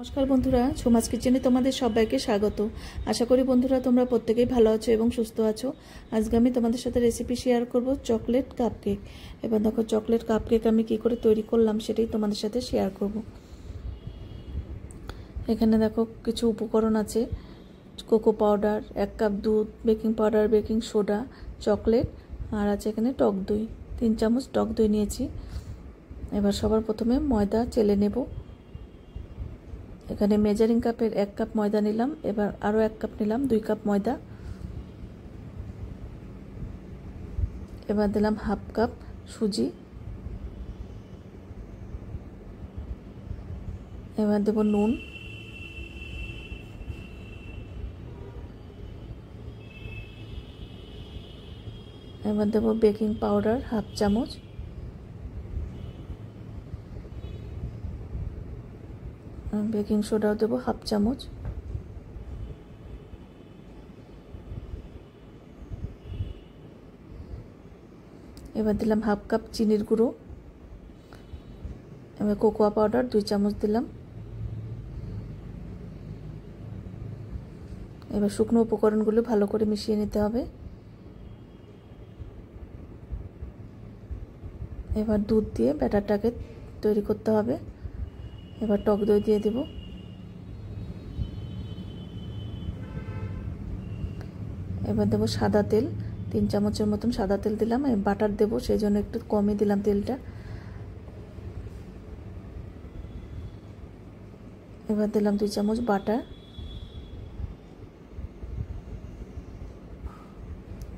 নমস্কার বন্ধুরা, ঝুমাস কিচেনে তোমাদের সবাইকে স্বাগত। আশা করি বন্ধুরা তোমরা প্রত্যেকেই ভালো আছো এবং সুস্থ আছো। আজকে আমি তোমাদের সাথে রেসিপি শেয়ার করব চকলেট কাপকেক। এবার দেখো চকলেট কাপকেক আমি কি করে তৈরি করলাম সেটাই তোমাদের সাথে শেয়ার করব। এখানে দেখো কিছু উপকরণ আছে: কোকো পাউডার, 1 কাপ দুধ, baking powder, baking soda, chocolate, আর আছে এখানে টক দই। 3 চামচ টক দই নিয়েছি। এবার সবার প্রথমে ময়দা চেলে নেব। এখানে মেজারিং কাপের 1 কাপ ময়দা নিলাম। এবার আরও 1 কাপ নিলাম, 2 কাপ ময়দা। এবার দিলাম হাফ কাপ সুজি। এবার দেব নুন। এবার দেব বেকিং পাউডার হাফ চামচ। বেকিং সোডাও দেব হাফ চামচ। এবার দিলাম হাফ কাপ চিনির গুঁড়ো। এবার কোকোয়া পাউডার 2 চামচ দিলাম। এবার শুকনো উপকরণগুলো ভালো করে মিশিয়ে নিতে হবে। এবার দুধ দিয়ে ব্যাটারটাকে তৈরি করতে হবে। এবার টক দই দিয়ে দেব। এবার দেব সাদা তেল, 3 চামচের মতন সাদা তেল দিলাম। বাটার দেব, সেই জন্য একটু কমই দিলাম তেলটা। এবার দিলাম 2 চামচ বাটার।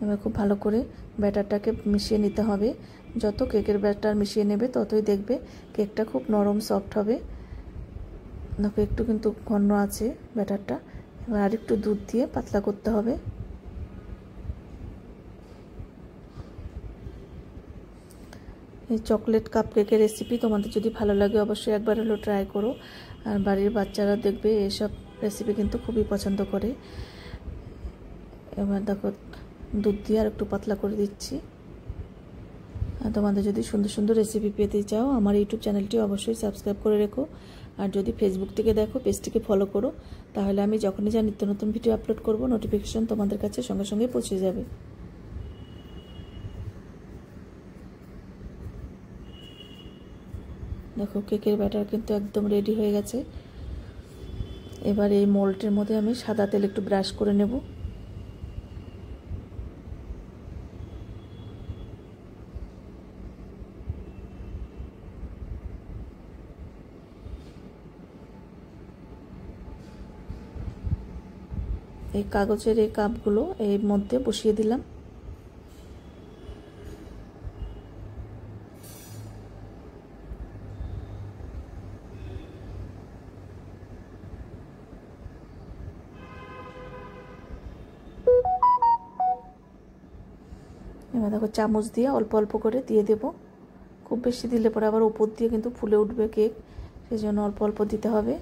এবার খুব ভালো করে ব্যাটারটাকে মিশিয়ে নিতে হবে। যত কেকের ব্যাটার মিশিয়ে নেবে ততই দেখবে কেকটা খুব নরম সফট হবে। দেখো একটু কিন্তু ঘন আছে ব্যাটারটা। এবার আরেকটু দুধ দিয়ে পাতলা করতে হবে। এই চকলেট কাপকেকের রেসিপি তোমাদের যদি ভালো লাগে অবশ্যই একবার হলেও ট্রাই করো। আর বাড়ির বাচ্চারা দেখবে এসব রেসিপি কিন্তু খুবই পছন্দ করে। এবার দেখো দুধ দিয়ে আর একটু পাতলা করে দিচ্ছি। আর তোমাদের যদি সুন্দর সুন্দর রেসিপি পেতে চাও আমার ইউটিউব চ্যানেলটি অবশ্যই সাবস্ক্রাইব করে রেখো। আর যদি ফেসবুক থেকে দেখো পেজটিকে ফলো করো, তাহলে আমি যখনই যা নিত্য নতুন ভিডিও আপলোড করব নোটিফিকেশন তোমাদের কাছে সঙ্গে সঙ্গে পৌঁছে যাবে। দেখো কেকের ব্যাটার কিন্তু একদম রেডি হয়ে গেছে। এবার এই মোল্ডের মধ্যে আমি সাদা তেল একটু ব্রাশ করে নেব। এই কাগজের এই কাপগুলো এর মধ্যে বসিয়ে দিলাম। এবার দেখো চামচ দিয়ে অল্প অল্প করে দিয়ে দেব। খুব বেশি দিলে পরে আবার উপর দিয়ে কিন্তু ফুলে উঠবে কেক, সেই জন্য অল্প অল্প দিতে হবে।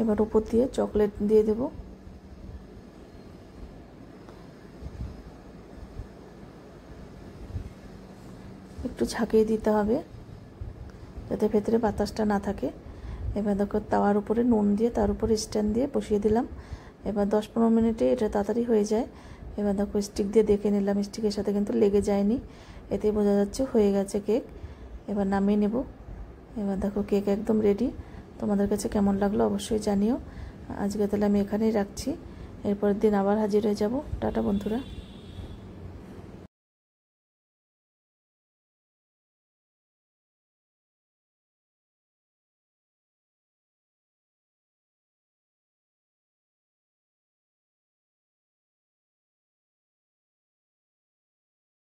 এবার উপর দিয়ে চকলেট দিয়ে দেব। একটু ঝাঁকিয়ে দিতে হবে যাতে ভেতরে বাতাসটা না থাকে। এবার দেখো তাওয়ার উপরে নুন দিয়ে তার উপরে স্ট্যান্ড দিয়ে বসিয়ে দিলাম। এবার 10-15 মিনিটে এটা তাড়াতাড়ি হয়ে যায়। এবার দেখো স্টিক দিয়ে দেখে নিলাম, স্টিকের সাথে কিন্তু লেগে যায়নি, এতেই বোঝা যাচ্ছে হয়ে গেছে কেক। এবার নামিয়ে নেব। এবার দেখো কেক একদম রেডি। তোমাদের কাছে কেমন লাগলো অবশ্যই জানিও। আজকে তাহলে আমি এখানেই রাখছি। এরপরের দিন আবার হাজির হয়ে যাব। টাটা বন্ধুরা।